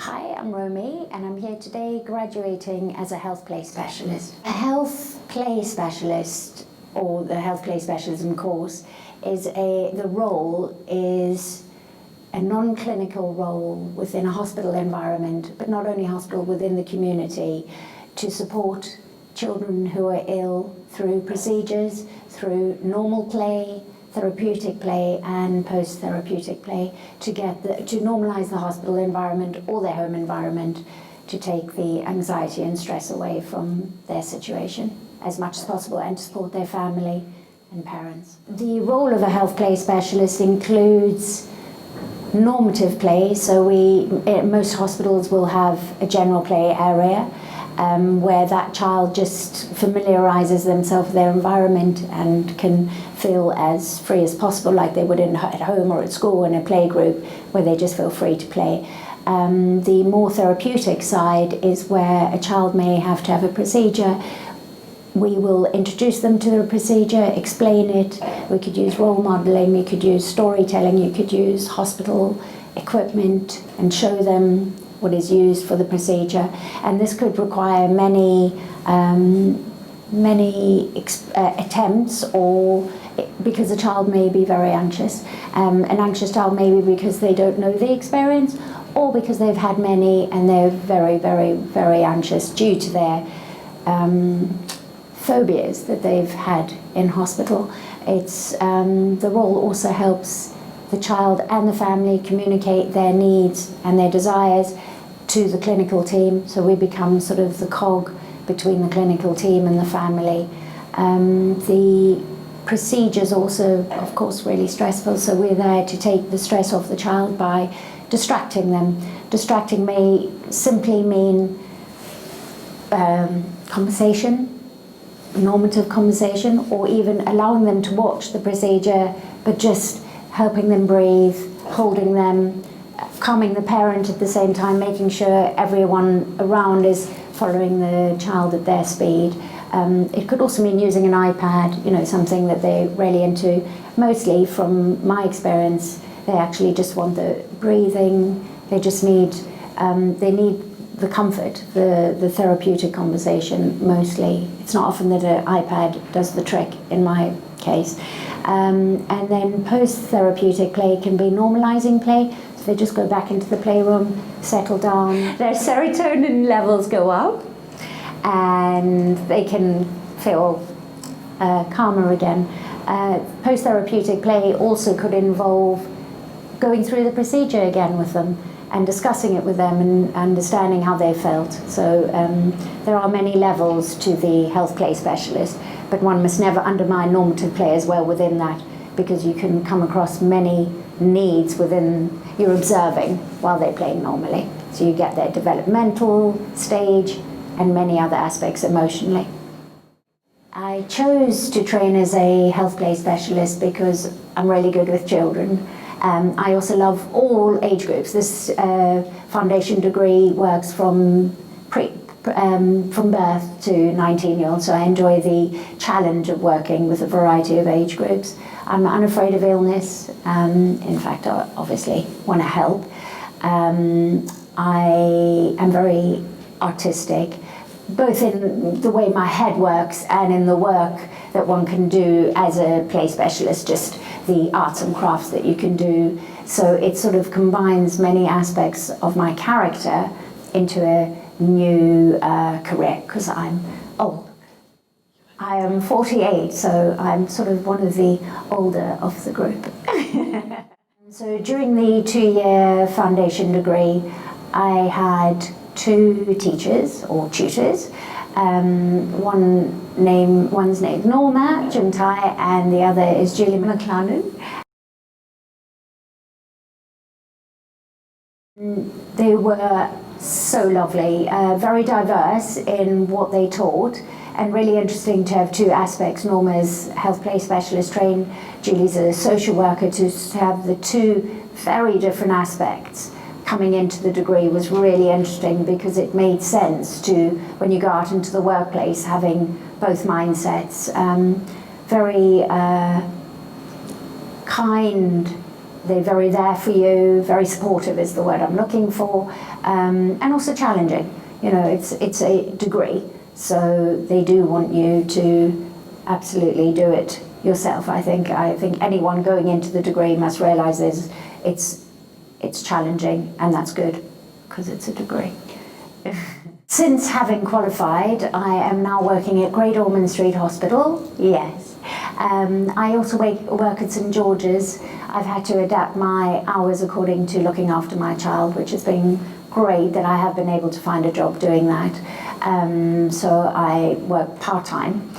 Hi, I'm Romy and I'm here today graduating as a health play specialist. A health play specialist, or the health play specialism course, the role is a non-clinical role within a hospital environment, but not only hospital, within the community, to support children who are ill through procedures, through normal play, therapeutic play and post-therapeutic play, to normalise the hospital environment or their home environment, to take the anxiety and stress away from their situation as much as possible and to support their family and parents. The role of a health play specialist includes normative play, so most hospitals will have a general play area where that child just familiarises themselves with their environment and can feel as free as possible, like they would at home or at school in a play group, where they just feel free to play. The more therapeutic side is where a child may have to have a procedure. We will introduce them to the procedure, explain it. We could use role modelling, we could use storytelling, you could use hospital equipment and show them what is used for the procedure. And this could require many attempts, or because the child may be very anxious. An anxious child may be because they don't know the experience, or because they've had many and they're very, very, very anxious due to their phobias that they've had in hospital. The role also helps the child and the family communicate their needs and their desires to the clinical team, so we become sort of the cog between the clinical team and the family. The procedures also, of course, really stressful, so we're there to take the stress off the child by distracting them. Distracting may simply mean conversation, normative conversation, or even allowing them to watch the procedure, but just helping them breathe, holding them, calming the parent at the same time, making sure everyone around is following the child at their speed. It could also mean using an iPad, something that they're really into. Mostly, from my experience, they actually just want the breathing, they just need, the comfort, the therapeutic conversation mostly. It's not often that an iPad does the trick in my case. And then post-therapeutic play can be normalising play. So they just go back into the playroom, settle down, their serotonin levels go up, and they can feel calmer again. Post-therapeutic play also could involve going through the procedure again with them and discussing it with them and understanding how they felt. So there are many levels to the health play specialist, but one must never undermine normative play as well within that, because you can come across many needs within you're observing while they're playing normally. So you get their developmental stage and many other aspects emotionally. I chose to train as a health play specialist because I'm really good with children. I also love all age groups. This foundation degree works from birth to 19-year-olds, so I enjoy the challenge of working with a variety of age groups. I'm unafraid of illness. In fact, I obviously want to help. I am very artistic, both in the way my head works and in the work that one can do as a play specialist, just the arts and crafts that you can do. So it sort of combines many aspects of my character into a new career, because I'm old. I am 48, so I'm sort of one of the older of the group. So during the 2-year foundation degree, I had 2 teachers or tutors. One's named Norma Jumtai and the other is Julie McLennan. They were so lovely, very diverse in what they taught, and really interesting to have 2 aspects. Norma's health play specialist trained, Julie's a social worker, to have the 2 very different aspects coming into the degree was really interesting, because it made sense to, when you go out into the workplace, having both mindsets. Very kind they're very there for you, very supportive is the word I'm looking for, and also challenging. You know, it's a degree, so they do want you to absolutely do it yourself. I think anyone going into the degree must realise it's challenging, and that's good because it's a degree. Since having qualified, I am now working at Great Ormond Street Hospital. Yes. I also work at St George's. I've had to adapt my hours according to looking after my child, which has been great that I have been able to find a job doing that. So I work part-time,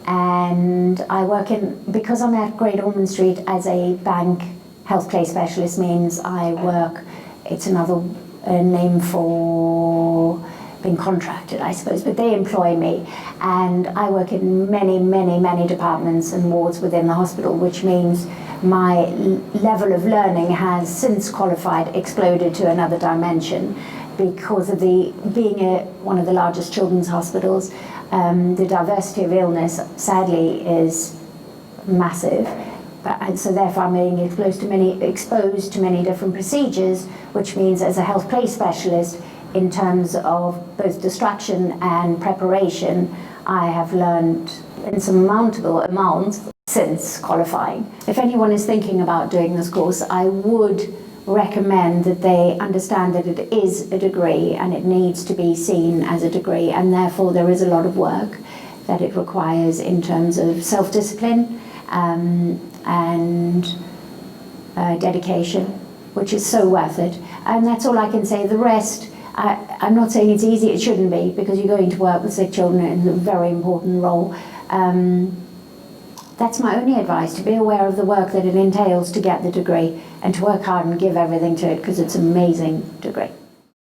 and I work because I'm at Great Ormond Street as a bank health play specialist means I work, it's another name for being contracted, I suppose, but they employ me, and I work in many departments and wards within the hospital, which means my level of learning has, since qualified, exploded to another dimension because of being one of the largest children's hospitals. The diversity of illness, sadly, is massive. And so therefore I'm being exposed to many different procedures, which means as a health play specialist, in terms of both distraction and preparation, I have learned insurmountable amounts since qualifying. If anyone is thinking about doing this course, I would recommend that they understand that it is a degree and it needs to be seen as a degree, and therefore there is a lot of work that it requires in terms of self-discipline and dedication, which is so worth it. And that's all I can say. The rest, I'm not saying it's easy, it shouldn't be, because you're going to work with sick children in a very important role. That's my only advice, to be aware of the work that it entails to get the degree and to work hard and give everything to it, because it's an amazing degree.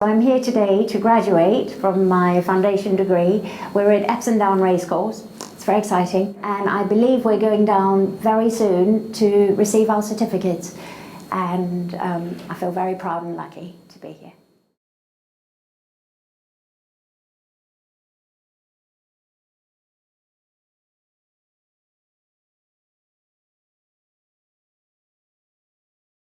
I'm here today to graduate from my foundation degree. We're at Epsom Down Racecourse. It's very exciting, and I believe we're going down very soon to receive our certificates, and I feel very proud and lucky to be here.